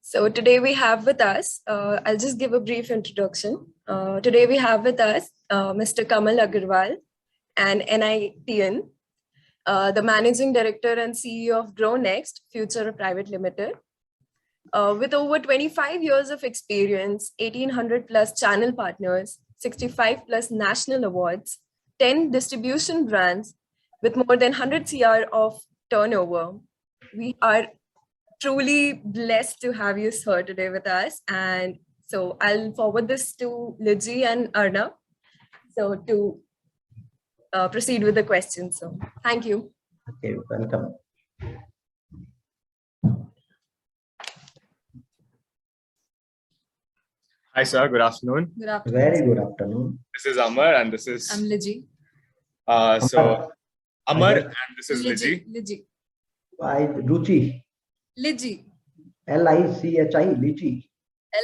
So today we have with us, I'll just give a brief introduction. Today we have with us Mr. Kamal Agarwal, an NITian, the Managing Director and CEO of GRONEXT, Future Private Limited. With over 25 years of experience, 1,800 plus channel partners, 65 plus national awards, 10 distribution brands, with more than 100 CR of turnover. We are truly blessed to have you here today with us. And so I'll forward this to Liji and Arna. So to proceed with the questions. So thank you. Okay, welcome. Hi, sir. Good afternoon. Good afternoon. Very good afternoon. This is Amar and this is... I'm Liji. So, Amar and this is Liji. Liji. Ruchi. Liji. Lichi. Lichi.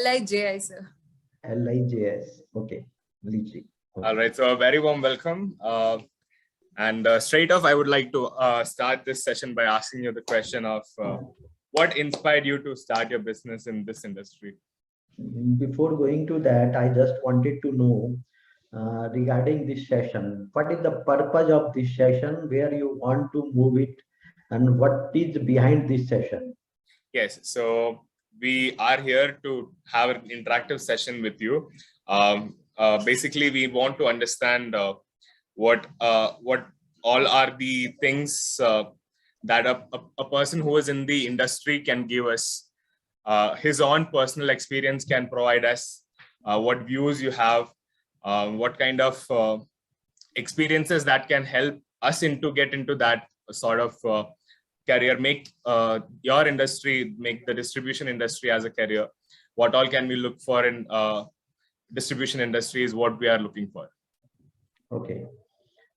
Liji, sir. Lijs. Okay. Lichi. Okay. All right. So, a very warm welcome. And straight off, I would like to start this session by asking you the question of what inspired you to start your business in this industry? Before going to that, I just wanted to know regarding this session, what is the purpose of this session, where you want to move it, and what is behind this session? Yes, so we are here to have an interactive session with you. Basically, we want to understand what all are the things that a person who is in the industry can give us. His own personal experience can provide us what views you have, what kind of experiences that can help us get into that sort of career, make your industry, make the distribution industry as a career. What all can we look for in distribution industry is what we are looking for. Okay.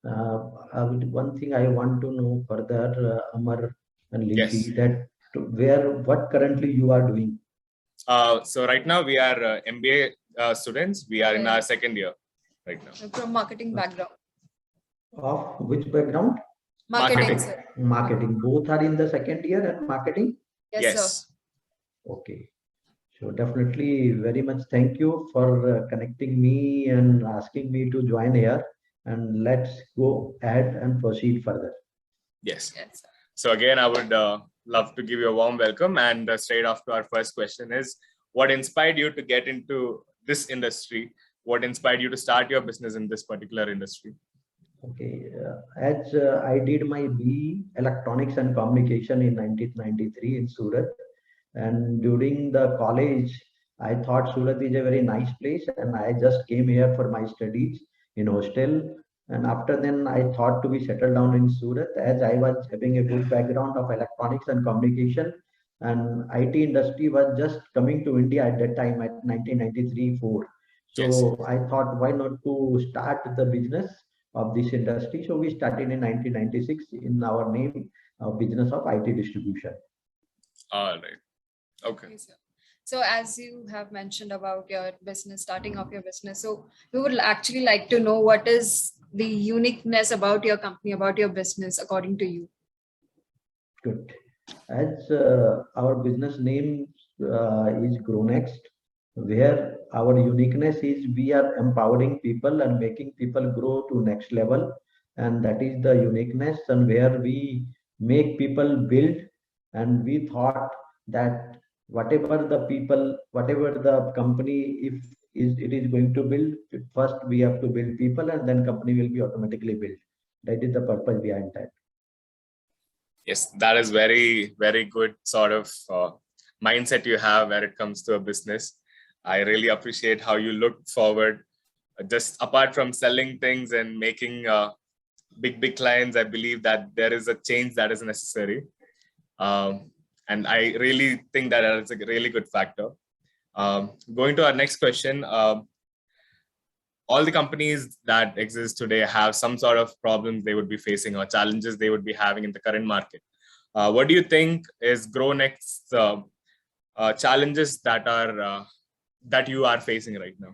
One thing I want to know further, Amar and Lichi, that what currently you are doing? So right now we are MBA students. We are in our second year right now. From marketing background. Of which background? Marketing, sir. Marketing. Both are in the second year and marketing? Yes, sir. Okay. So definitely very much thank you for connecting me and asking me to join here. And let's go ahead and proceed further. Yes. Yes, sir. So again, I would love to give you a warm welcome, and straight off to our first question is, what inspired you to get into this industry? What inspired you to start your business in this particular industry? Okay, as I did my BE Electronics and Communication in 1993 in Surat, and during the college, I thought Surat is a very nice place, and I just came here for my studies in hostel. And after then, I thought to be settled down in Surat, as I was having a good background of electronics and communication, and IT industry was just coming to India at that time at 1993-4. So Yes. I thought, why not to start the business of this industry? So we started in 1996 in our name of business of IT distribution. All right. Okay. Okay, sir. So as you have mentioned about your business, starting off your business, so we would actually like to know what is the uniqueness about your company, about your business, according to you. Good. As our business name is GRONEXT, where our uniqueness is we are empowering people and making people grow to next level, and that is the uniqueness, and where we make people build. And we thought that whatever the company, if it is going to build, first we have to build people, and then company will be automatically built. That is the purpose behind that. Yes, that is very, very good sort of mindset you have when it comes to a business. I really appreciate how you look forward. Just apart from selling things and making big clients, I believe that there is a change that is necessary. And I really think that is a really good factor. Going to our next question, all the companies that exist today have some sort of problems they would be facing or challenges they would be having in the current market. What do you think is GRONEXT's challenges that you are facing right now?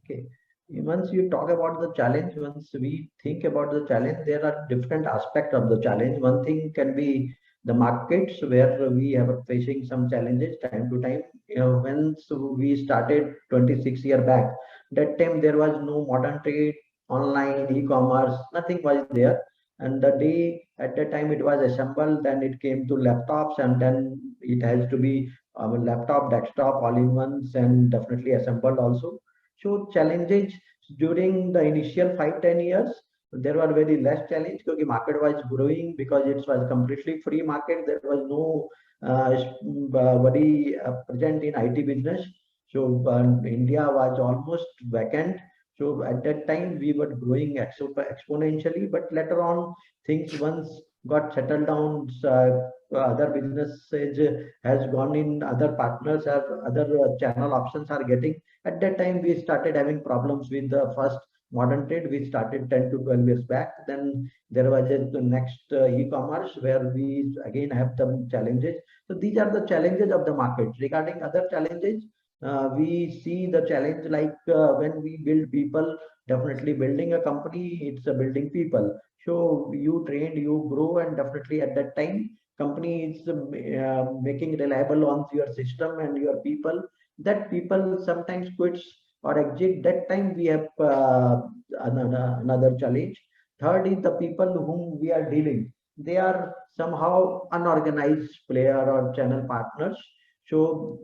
Okay. Once you talk about the challenge, once we think about the challenge, there are different aspects of the challenge. One thing can be the markets where we have facing some challenges time to time. Once we started 26 years back, that time there was no modern trade, online, e-commerce, nothing was there. And the day at that time it was assembled, then it came to laptops, and then it has to be laptop, desktop, all in ones, and definitely assembled also. So challenges during the initial 5-10 years, there were very less challenge because market was growing, because it was completely free market. There was no very present in IT business. So India was almost vacant. So at that time we were growing exponentially, but later on things once got settled down, other businesses has gone in, other partners have other channel options are getting. At that time we started having problems with the first modern trade. We started 10 to 12 years back. Then there was the next e-commerce, where we again have some challenges. So these are the challenges of the market. Regarding other challenges, we see the challenge like when we build people, definitely building a company, it's a building people. So you train, you grow, and definitely at that time company is making reliable on your system and your people. That people sometimes quits or exit. That time we have another challenge. Third is the people whom we are dealing, they are somehow unorganized player or channel partners. So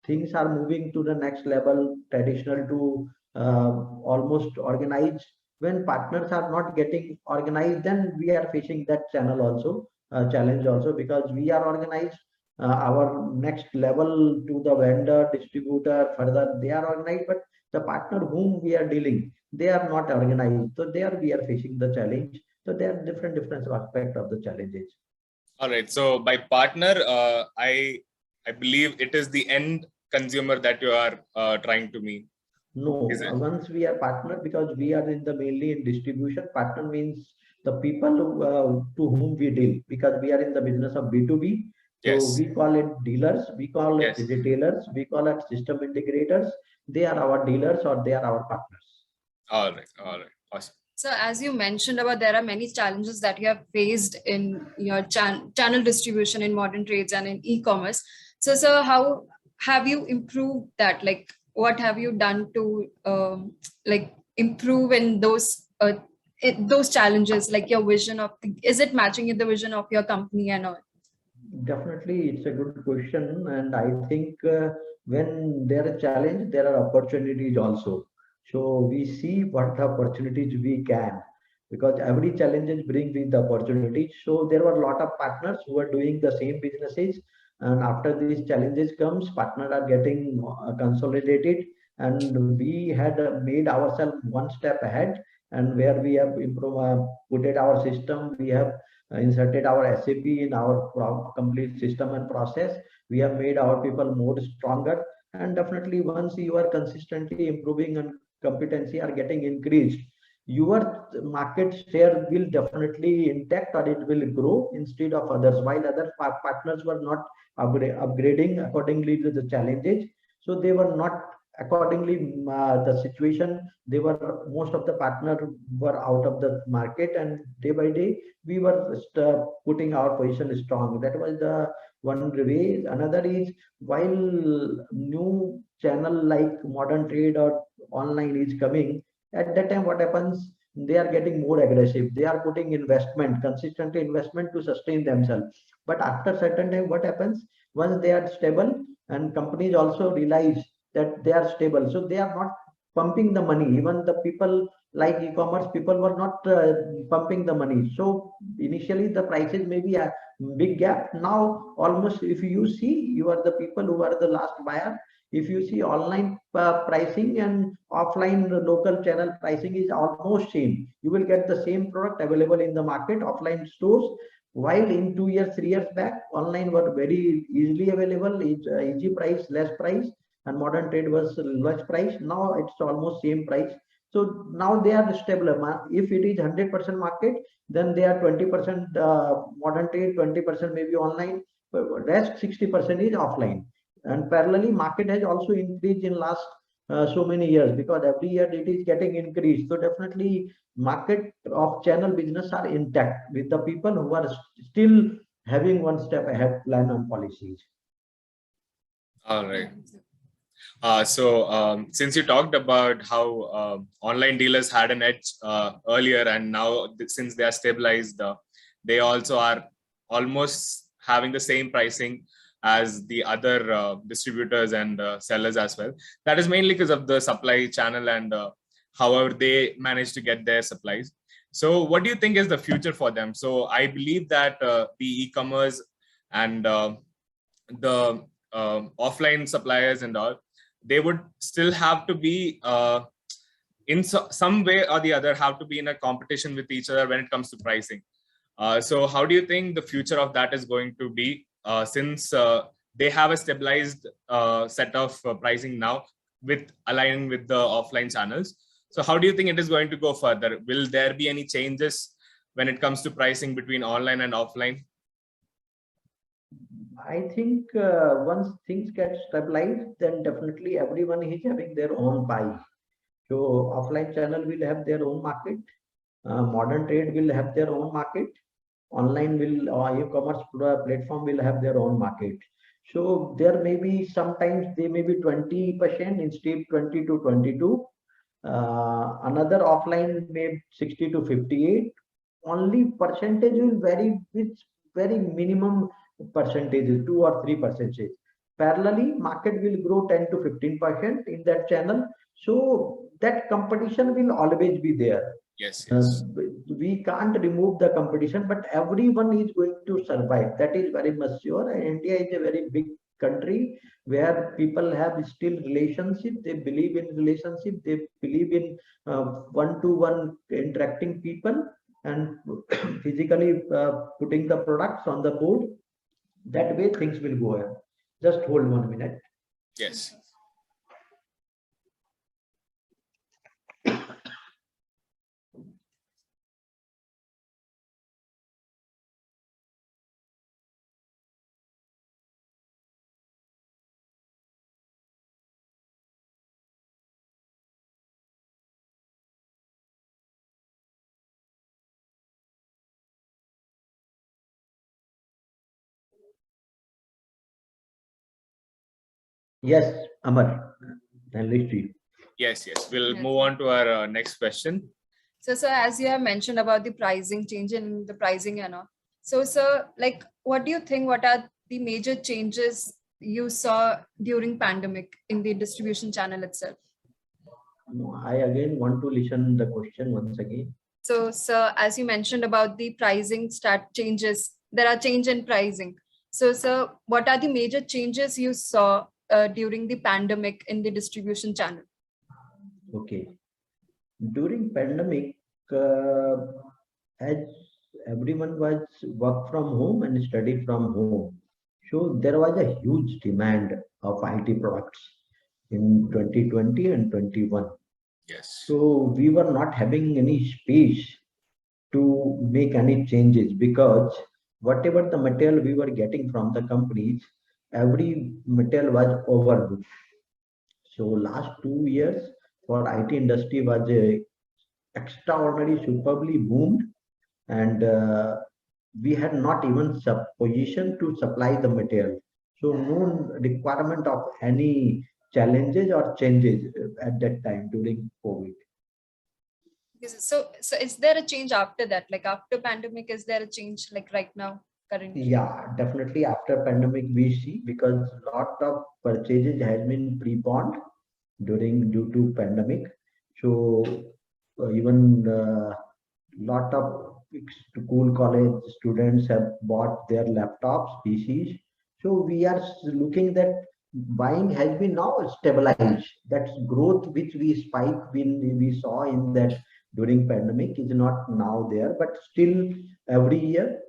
things are moving to the next level, traditional to almost organized. When partners are not getting organized, then we are facing that channel also, challenge also, because we are organized. Our next level to the vendor, distributor, further they are organized, but the partner whom we are dealing, they are not organized. So there we are facing the challenge. So there are different aspects of the challenges. All right. So by partner, I believe it is the end consumer that you are trying to mean. No, once we are partner, because we are in the mainly in distribution. Partner means the people to whom we deal, because we are in the business of B2B. So yes, we call it dealers, we call it yes, retailers, we call it system integrators. They are our dealers or they are our partners. All right, awesome. So as you mentioned about, there are many challenges that you have faced in your channel distribution in modern trades and in e-commerce. So how have you improved that? Like, what have you done to like improve in those challenges? Like your vision of is it matching with the vision of your company and all? Definitely, it's a good question, and I think when there are challenge, there are opportunities also. So we see what opportunities we can, because every challenges bring with the opportunities. So there were a lot of partners who are doing the same businesses, and after these challenges comes, partners are getting consolidated, and we had made ourselves one step ahead, and where we have improved, put it our system, we have inserted our SAP in our complete system and process. We have made our people more stronger, and definitely once you are consistently improving and competency are getting increased, your market share will definitely intact, or it will grow instead of others, while other partners were not upgrading accordingly to the challenges. So they were not accordingly the situation. They were, most of the partners were out of the market, and day by day we were putting our position strong. That was the one way. Another is, while new channel like modern trade or online is coming, at that time what happens, they are getting more aggressive. They are putting investment, consistent investment to sustain themselves. But after certain time, what happens, once they are stable, and companies also realize that they are stable, so they are not pumping the money. Even the people like e-commerce people were not pumping the money. So initially the prices may be a big gap. Now almost, if you see, you are the people who are the last buyer. If you see online pricing and offline local channel pricing is almost same. You will get the same product available in the market, offline stores, while in 2 years, 3 years back, online were very easily available, easy price, less price, and modern trade was less price. Now it's almost same price. So now they are stable. If it is 100% market, then they are 20% modern trade, 20% maybe online, but rest 60% is offline. And parallelly, market has also increased in last so many years, because every year it is getting increased. So definitely market of channel business are intact with the people who are still having one step ahead plan on policies. All right. Since you talked about how online dealers had an edge earlier, and now since they are stabilized, they also are almost having the same pricing as the other distributors and sellers as well. That is mainly because of the supply channel and however they manage to get their supplies. So what do you think is the future for them? So I believe that the e-commerce and the offline suppliers and all, they would still have to be in some way or the other have to be in a competition with each other when it comes to pricing. So how do you think the future of that is going to be since they have a stabilized set of pricing now with aligning with the offline channels? So how do you think it is going to go further? Will there be any changes when it comes to pricing between online and offline? I think once things get stabilized, then definitely everyone is having their own pie. So offline channel will have their own market, modern trade will have their own market, online will e-commerce platform will have their own market. So there may be sometimes they may be 20% instead 20 to 22. Another offline may 60 to 58. Only percentage will vary with very minimum percentages, 2 or 3%. Parallelly, market will grow 10 to 15% in that channel. So that competition will always be there. Yes, yes. We can't remove the competition, but everyone is going to survive. That is very much sure. And India is a very big country where people have still relationship. They believe in relationship. They believe in one-to-one interacting people and physically putting the products on the board. That way things will go ahead. Just hold 1 minute. Yes. Yes, Amar, and Rishi. Yes, yes. We'll move on to our next question. So, sir, as you have mentioned about the pricing change in the pricing and all. So, sir, like, what do you think? What are the major changes you saw during pandemic in the distribution channel itself? No, I again want to listen the question once again. So, sir, as you mentioned about the pricing changes, there are change in pricing. So, sir, what are the major changes you saw during the pandemic in the distribution channel? Okay. During pandemic, as everyone was work from home and study from home, so there was a huge demand of IT products in 2020 and 21. Yes. So we were not having any space to make any changes because whatever the material we were getting from the companies, every material was overbooked. So last 2 years for IT industry was extraordinary, superbly boomed, and we had not even position to supply the material. So no requirement of any challenges or changes at that time during COVID. So is there a change after that? Like after pandemic, is there a change like right now, currently? Yeah, definitely after pandemic we see because lot of purchases has been preponed due to pandemic. So even lot of school college students have bought their laptops, PCs. So we are looking that buying has been now stabilized. That growth which we spike we saw in that during pandemic is not now there, but still every year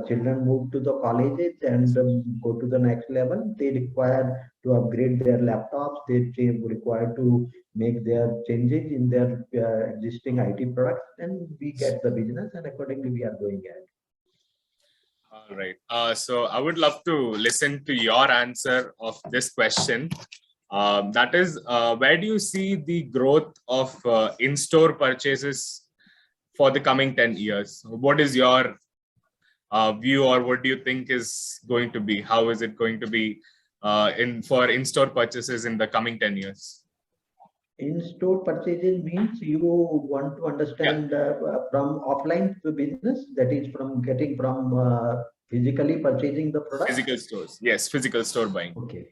children move to the colleges and go to the next level. They require to upgrade their laptops. They require to make their changes in their existing IT products, and we get the business, and accordingly we are going ahead. All right. So I would love to listen to your answer of this question. That is, where do you see the growth of in-store purchases for the coming 10 years? What is your view, or what do you think is going to be? How is it going to be for in-store purchases in the coming 10 years? In-store purchases means you want to understand from offline to business, that is from getting from physically purchasing the product. Physical stores, yes, physical store buying. Okay.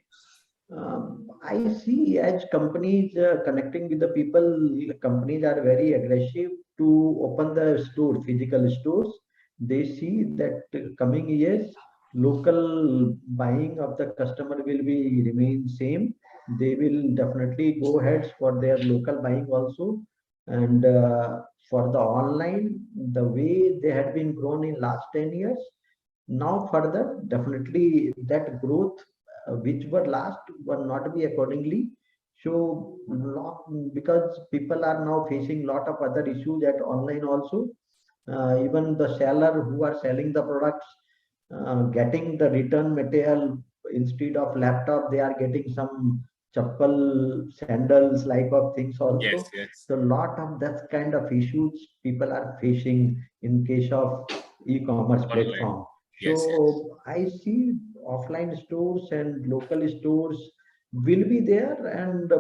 I see as companies connecting with the people, companies are very aggressive to open the store, physical stores. They see that coming years, local buying of the customer will be remain same. They will definitely go ahead for their local buying also. And for the online, the way they had been grown in last 10 years, now further, definitely that growth which were last will not be accordingly. So because people are now facing lot of other issues at online also. Even the seller who are selling the products, getting the return material instead of laptop, they are getting some chappal, sandals, like of things also. Yes, yes. So lot of that kind of issues people are facing in case of e-commerce platform. Yes, So I see offline stores and local stores will be there, and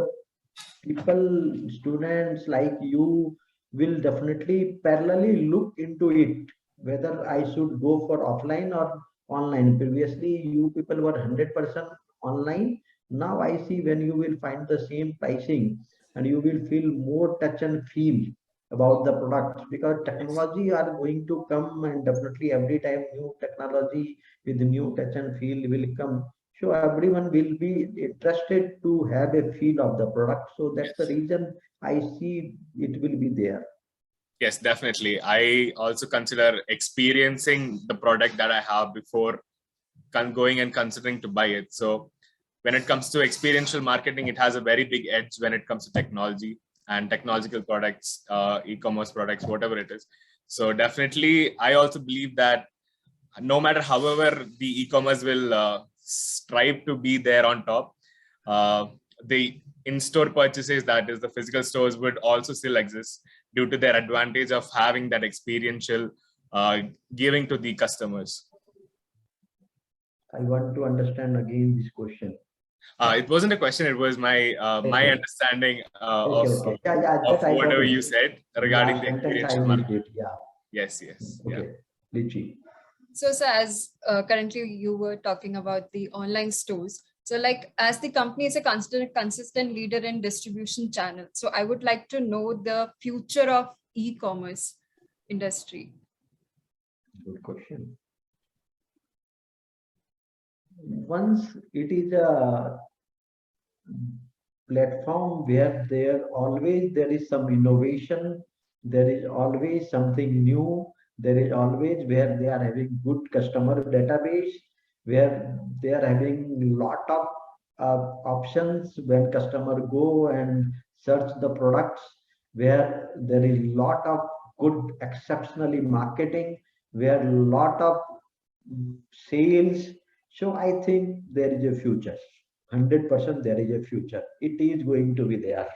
people, students like you will definitely parallelly look into it, whether I should go for offline or online. Previously, you people were 100% online. Now I see when you will find the same pricing and you will feel more touch and feel about the products, because technology are going to come, and definitely every time new technology with new touch and feel will come. So everyone will be interested to have a feel of the product. So that's the reason I see it will be there. Yes, definitely. I also consider experiencing the product that I have before going and considering to buy it. So when it comes to experiential marketing, it has a very big edge when it comes to technology and technological products, e-commerce products, whatever it is. So definitely, I also believe that no matter however the e-commerce will strive to be there on top, the in-store purchases, that is the physical stores, would also still exist due to their advantage of having that experiential giving to the customers. I want to understand again this question. It wasn't a question, it was my my understanding of whatever you said regarding the experiential market. Yeah. Yes, yes. Okay. Lichi. So, as currently you were talking about the online stores. So like as the company is a consistent leader in distribution channel. So I would like to know the future of e-commerce industry. Good question. Once it is a platform where there is some innovation, there is always something new, there is always where they are having good customer database, where they are having lot of options when customer go and search the products, where there is lot of good exceptionally marketing, where lot of sales. So I think there is a future. 100% there is a future. It is going to be there.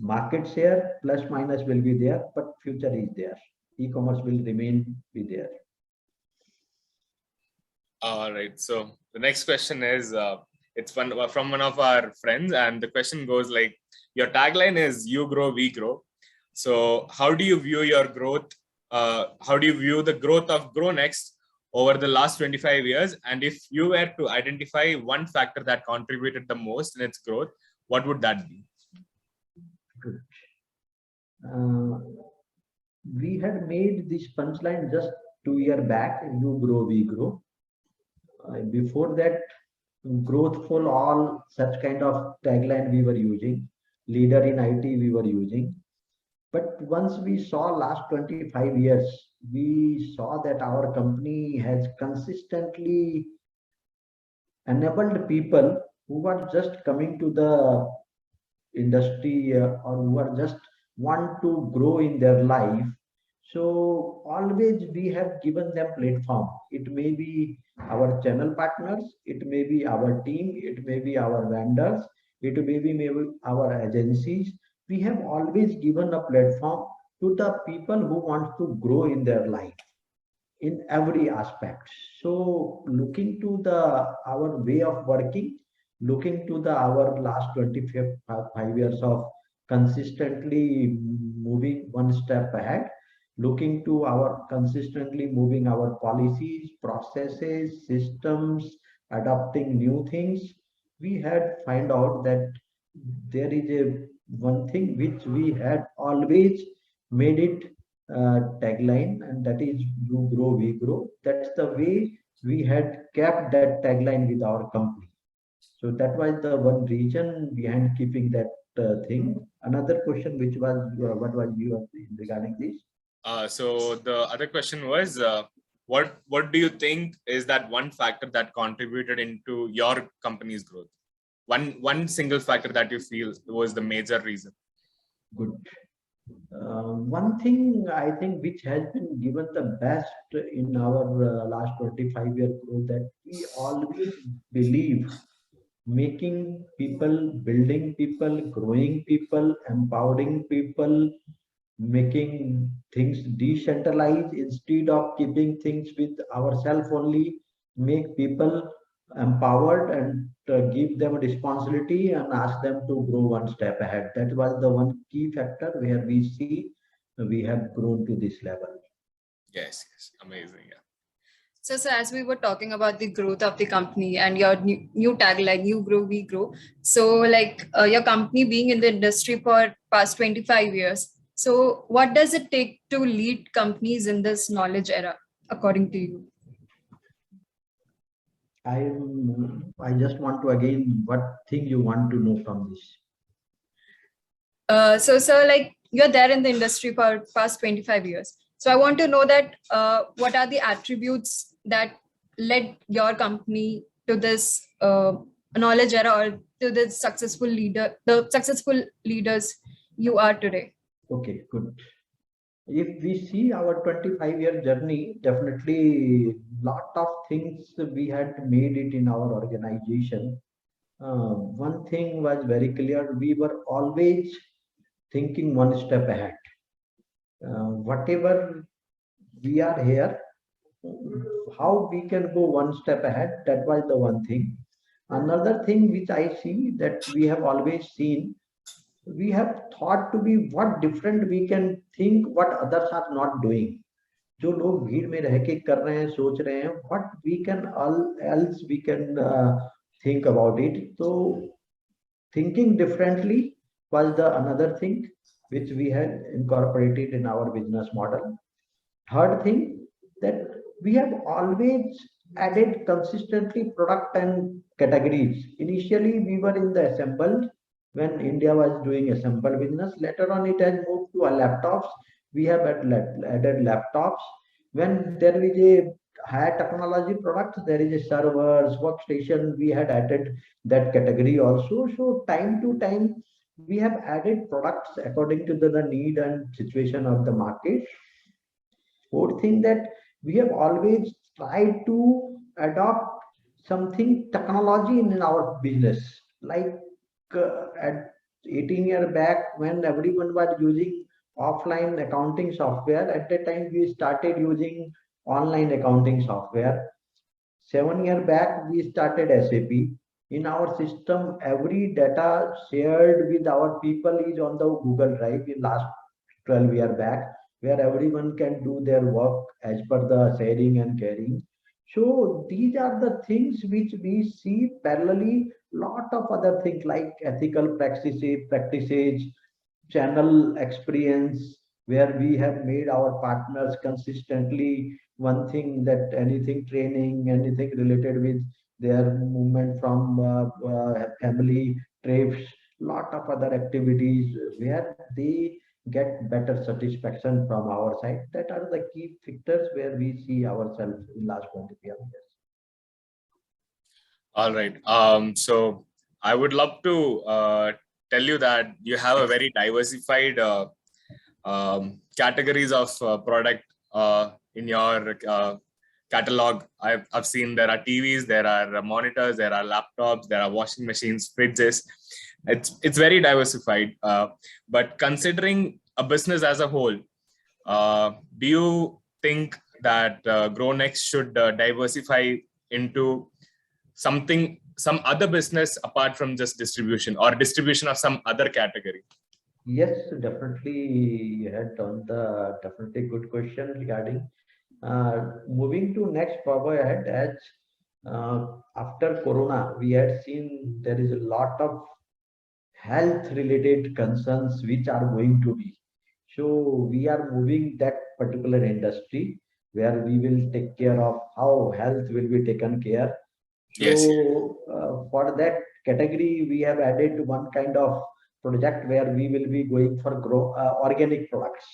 Market share plus minus will be there, but future is there. E-commerce will remain be there. All right. So the next question is, it's from one of our friends, and the question goes like, your tagline is "You grow, we grow." So how do you view your growth? How do you view the growth of GRONEXT over the last 25 years? And if you were to identify one factor that contributed the most in its growth, what would that be? Good. We had made this punchline just 2 years back, you grow, we grow. Before that, growth for all, such kind of tagline we were using, leader in IT we were using. But once we saw last 25 years, we saw that our company has consistently enabled people who are just coming to the industry or who are just want to grow in their life. So always we have given them platform. It may be our channel partners, it may be our team, it may be our vendors, it may be our agencies. We have always given a platform to the people who want to grow in their life. in every aspect. So looking to our way of working, looking to our last 25 years of consistently moving one step ahead, looking to our consistently moving our policies, processes, systems, adopting new things, we had find out that there is a one thing which we had always made it tagline, and that is you grow, we grow. That's the way we had kept that tagline with our company. So that was the one reason behind keeping that thing. Another question, which was what was you regarding this? So the other question was, what do you think is that one factor that contributed into your company's growth? One single factor that you feel was the major reason. Good. One thing I think which has been given the best in our last 25-year growth, that we always believe making people, building people, growing people, empowering people, making things decentralized instead of keeping things with ourselves only, make people empowered and give them responsibility and ask them to grow one step ahead. That was the one key factor where we see we have grown to this level. Yes, amazing. Yeah. So as we were talking about the growth of the company and your new tagline, you grow, we grow. So like your company being in the industry for past 25 years. So what does it take to lead companies in this knowledge era, according to you? I just want to again, what thing you want to know from this? So like you're there in the industry for past 25 years. So I want to know that what are the attributes that led your company to this knowledge era, or to the successful leaders you are today? Okay, good. If we see our 25-year journey, definitely lot of things we had made it in our organization. One thing was very clear, we were always thinking one step ahead. Whatever we are here, how we can go one step ahead, that was the one thing. Another thing which I see that we have always seen, we have thought to be what different we can think what others are not doing. जो लोग भीड़ में रह के कर रहे हैं, सोच रहे हैं, what we can else we can think about it. So thinking differently was the another thing which we had incorporated in our business model. Third thing, that we have always added consistently product and categories. Initially, we were in the assembled when India was doing assembled business. Later on, it has moved to laptops. We have added laptops. When there is a higher technology product, there is a servers, workstation. We had added that category also. So time to time, we have added products according to the need and situation of the market. Fourth thing, that we have always tried to adopt something technology in our business. Like at 18 years back, when everyone was using offline accounting software, at that time we started using online accounting software. 7 years back, we started SAP. In our system, every data shared with our people is on the Google Drive in last 12 years back, where everyone can do their work as per the sharing and caring. So these are the things which we see parallelly. Lot of other things like ethical practices, channel experience, where we have made our partners consistently one thing, that anything training, anything related with their movement from family trips, lot of other activities where they get better satisfaction from our side. That are the key factors where we see ourselves in last 25 years. All right. So I would love to tell you that you have a very diversified categories of product in your catalog. I've seen there are TVs, there are monitors, there are laptops, there are washing machines, fridges. It's very diversified. But considering a business as a whole, do you think that GRONEXT should diversify into some other business apart from just distribution, or distribution of some other category? Yes, definitely. You had done the definitely good question regarding moving to next forward ahead. As after Corona, we had seen there is a lot of health related concerns which are going to be. So we are moving that particular industry where we will take care of how health will be taken care. Yes. So for that category, we have added one kind of project where we will be going for organic products.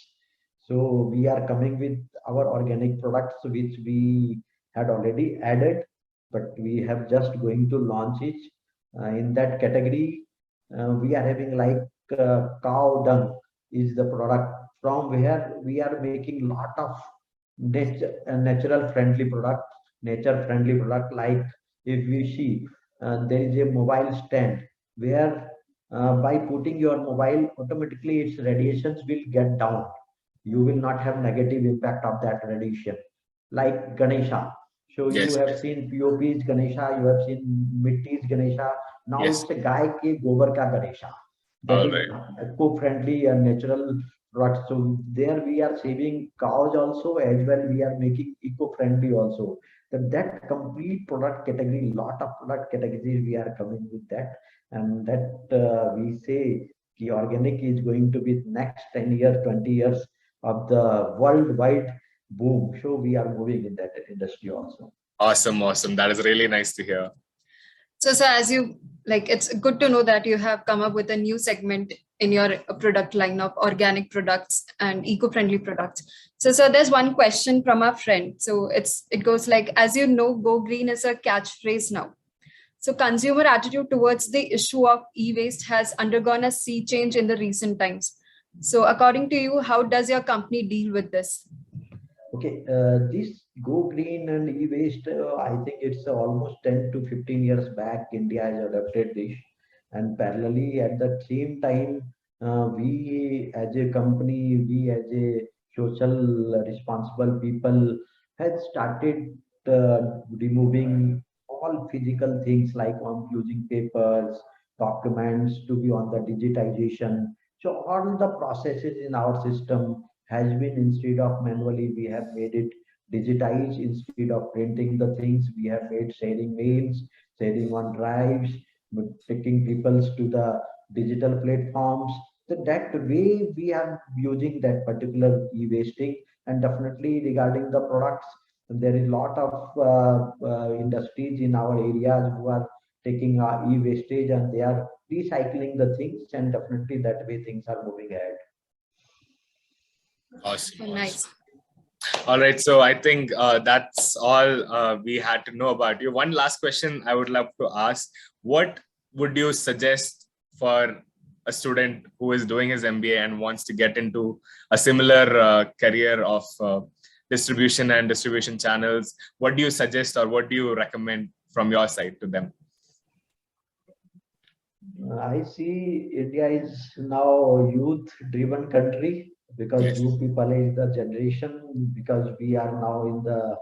So we are coming with our organic products, which we had already added, but we have just going to launch it. In that category, we are having like cow dung is the product from where we are making lot of natural friendly product, nature friendly product. Like if we see there is a mobile stand where by putting your mobile, automatically its radiations will get down. You will not have negative impact of that radiation. Like Ganesha. So you Yes. have seen POP's Ganesha, you have seen Mitti's Ganesha. Now Yes. it's a guy ke gobar ka Ganesha. That All is right. eco-friendly and natural product. So there we are saving cows also, as well we are making eco-friendly also. That complete product category, lot of product categories we are coming with that, and that we say the organic is going to be next 10 years, 20 years of the worldwide boom. So we are moving in that industry also. Awesome. Awesome. That is really nice to hear. So as you like, it's good to know that you have come up with a new segment in your product line of organic products and eco-friendly products. So there's one question from our friend. So it goes like, as you know, Go Green is a catchphrase now. So consumer attitude towards the issue of e-waste has undergone a sea change in the recent times. So according to you, how does your company deal with this? Okay, this Go Green and e-waste, I think it's almost 10 to 15 years back, India has adopted this. And parallelly at the same time, we as a company, we as a social responsible people had started removing all physical things like using papers, documents to be on the digitization. So all the processes in our system has been, instead of manually, we have made it digitized. Instead of printing the things, we have made sharing mails, sharing on drives, taking people to the digital platforms. So that way we are using that particular e-wasting. And definitely regarding the products, there is a lot of industries in our areas who are taking e-wastage and they are recycling the things, and definitely that way things are moving ahead. Awesome. Nice. All right. So I think that's all we had to know about you. One last question I would love to ask. What would you suggest for a student who is doing his MBA and wants to get into a similar career of distribution and distribution channels? What do you suggest or what do you recommend from your side to them? I see India is now a youth-driven country, because Yes. you people is the generation, because we are now in the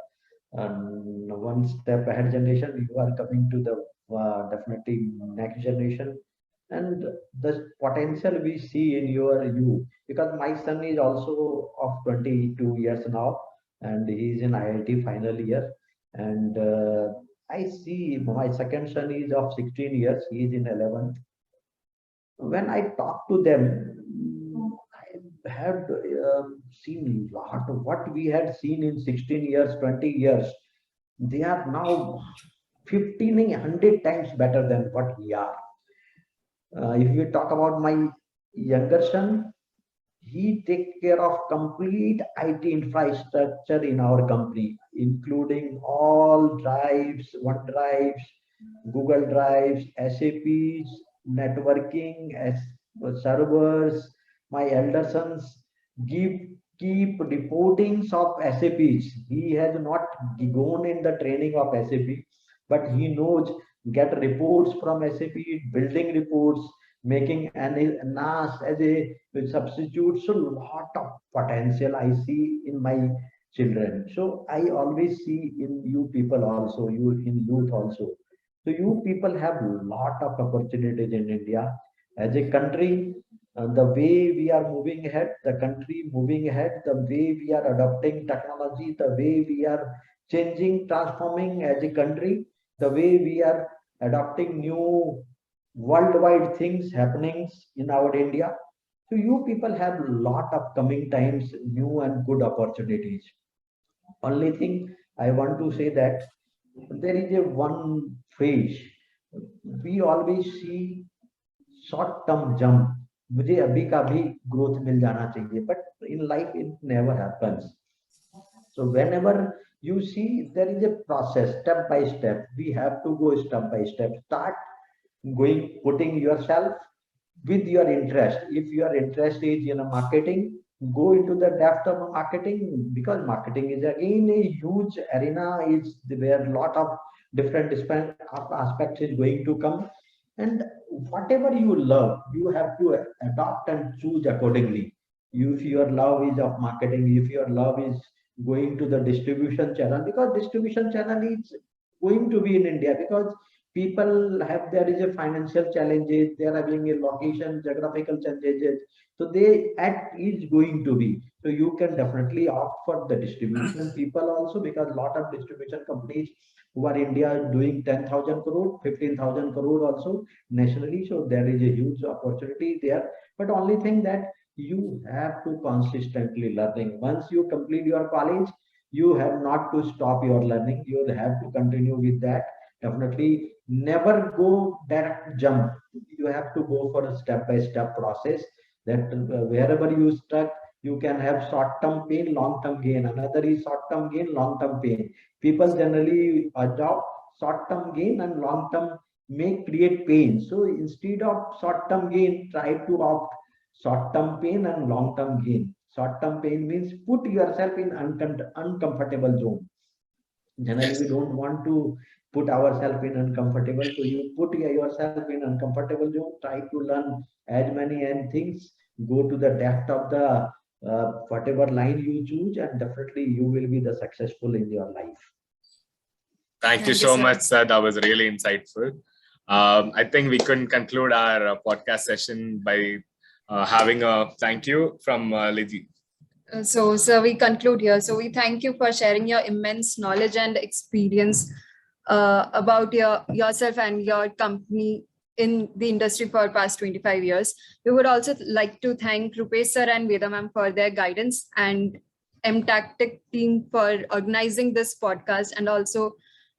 one step ahead generation. You are coming to the definitely next generation, and the potential we see in you, because my son is also of 22 years now, and he is in IIT final year, and I see my second son is of 16 years. He is in 11th. When I talk to them, I have seen a lot of what we had seen in 16 years, 20 years. They are now 15, 100 times better than what we are. If we talk about my younger son, he takes care of complete IT infrastructure in our company, including all drives, OneDrives, Google Drives, SAPs, networking, servers. My elder sons give keep reportings of SAPs. He has not gone in the training of SAP, but he knows get reports from SAP, building reports, making NAS as a substitute. So lot of potential I see in my children. So I always see in you people also, you in youth also. So you people have lot of opportunities in India. As a country, the way we are moving ahead, the country moving ahead, the way we are adopting technology, the way we are changing, transforming as a country, the way we are adopting new worldwide things happenings in our India. So you people have lot of coming times, new and good opportunities. Only thing I want to say that there is a one phrase we always see short term jump. मुझे अभी का भी growth मिल जाना चाहिए, but in life it never happens. So whenever you see there is a process, step by step, we have to go step by step. Start going, putting yourself with your interest. If your interest is in a marketing, go into the depth of marketing, because marketing is again a huge arena, is where a lot of different aspects is going to come. And whatever you love, you have to adopt and choose accordingly. If your love is of marketing, if your love is going to the distribution channel, because distribution channel is going to be in India, because people have, there is a financial challenges, they are having a location, geographical challenges. So they act is going to be. So you can definitely opt for the distribution people also, because a lot of distribution companies who are India doing 10,000 crore, 15,000 crore also nationally. So there is a huge opportunity there. But only thing that you have to consistently learning. Once you complete your college, you have not to stop your learning. You have to continue with that. Definitely never go direct jump. You have to go for a step-by-step process, that wherever you stuck, you can have short-term pain, long-term gain. Another is short-term gain, long-term pain. People generally adopt short-term gain, and long-term may create pain. So instead of short-term gain, try to opt short-term pain and long-term gain. Short-term pain means put yourself in uncomfortable zone. Generally, we don't want to put ourselves in uncomfortable. So you put yourself in uncomfortable zone, try to learn as many and things, go to the depth of the whatever line you choose, and definitely you will be the successful in your life. Thank you so much, sir. That was really insightful. I think we couldn't conclude our podcast session by having a thank you from Liji. So, sir, we conclude here. So we thank you for sharing your immense knowledge and experience about yourself and your company in the industry for past 25 years. We would also like to thank Rupesh sir and Veda ma'am for their guidance, and MTACTIQ team for organizing this podcast, and also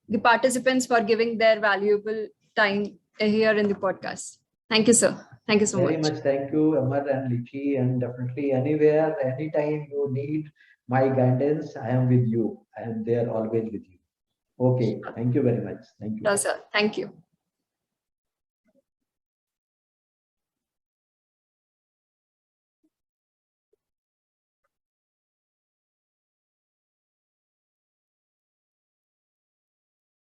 the participants for giving their valuable time here in the podcast. Thank you, sir. Thank you so Very much. Thank you, Amar and Lichi, and definitely anywhere, anytime you need my guidance, I am with you. I am there always with you. Okay. Thank you very much. Thank you. No, sir. Thank you.